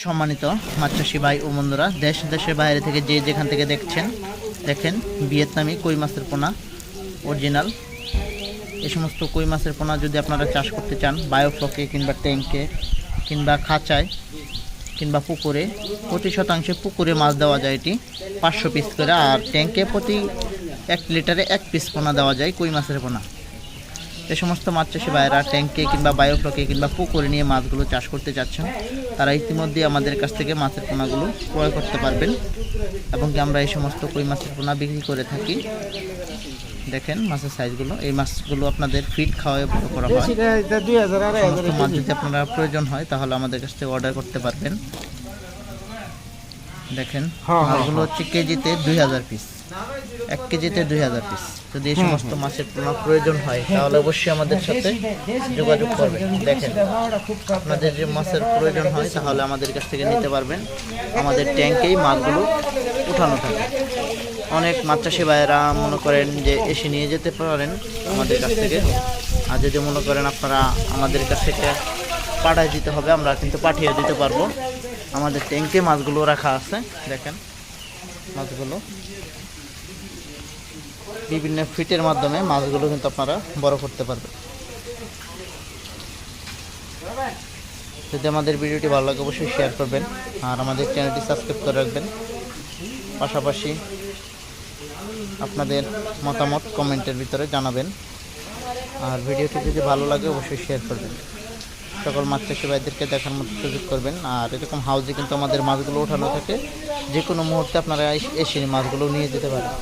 সম্মানিত মাছ চাষি ভাই ও বন্ধুরা, দেশ দেশের বাইরে থেকে যে যেখান থেকে দেখছেন, দেখেন ভিয়েতনামি কই মাছের পোনা অরিজিনাল। এই সমস্ত কই মাছের পোনা যদি আপনারা চাষ করতে চান, বায়োফ্লকে কিংবা ট্যাঙ্কে কিংবা খাঁচায় কিংবা পুকুরে, প্রতি শতাংশে পুকুরে মাছ দেওয়া যায় এটি 500 পিস করে, আর ট্যাঙ্কে প্রতি 1 লিটারে 1 পিস পোনা দেওয়া যায় কই মাছের পোনা। এই সমস্ত মাছ চাষি ভাইয়েরা ট্যাঙ্কে কিংবা বায়োফ্লকে কিংবা পুকুরে নিয়ে মাছগুলো চাষ করতে চাচ্ছেন, তারা ইতিমধ্যে আমাদের কাছ থেকে মাছের পোনাগুলো ক্রয় করতে পারবেন এবং কি আমরা এই সমস্ত কই মাছের পোনা বিক্রি করে থাকি। দেখেন মাছের সাইজগুলো, এই মাছগুলো আপনাদের ফিড খাওয়ায় বড় করা হয়। সমস্ত মাছ যদি আপনারা প্রয়োজন হয় তাহলে আমাদের কাছ থেকে অর্ডার করতে পারবেন। দেখেন মাছগুলো হচ্ছে কেজিতে 2000 পিস, 1 কেজিতে 2000 পিস। যদি এই সমস্ত মাছের পোনা প্রয়োজন হয় তাহলে অবশ্যই আমাদের সাথে যোগাযোগ করবেন। দেখেন আপনাদের যে মাছের প্রয়োজন হয় তাহলে আমাদের কাছ থেকে নিতে পারবেন। আমাদের ট্যাঙ্কেই মাছগুলো উঠানো থাকে। অনেক মাছ চাষি ভাইয়েরা মনে করেন যে এসে নিয়ে যেতে পারেন আমাদের কাছ থেকে, আর যদি মনে করেন আপনারা আমাদের কাছ থেকে পাঠিয়ে দিতে হবে, আমরা কিন্তু পাঠিয়ে দিতে পারবো। আমাদের ট্যাঙ্কে মাছগুলো রাখা আছে। দেখেন মাছগুলো বিভিন্ন ফিটের মাধ্যমে মাছগুলো কিন্তু আপনারা বড় করতে পারবেন। যদি আমাদের ভিডিওটি ভালো লাগে অবশ্যই শেয়ার করবেন আর আমাদের চ্যানেলটি সাবস্ক্রাইব করে রাখবেন। পাশাপাশি আপনাদের মতামত কমেন্টের ভিতরে জানাবেন, আর ভিডিওটি যদি ভালো লাগে অবশ্যই শেয়ার করবেন। সকল মাছ চাষি ভাইদেরকে দেখার মতো সুযোগ করবেন। আর এরকম হাউজে কিন্তু আমাদের মাছগুলো ওঠানো থাকে, যে কোনো মুহূর্তে আপনারা এসে মাছগুলো নিয়ে যেতে পারেন।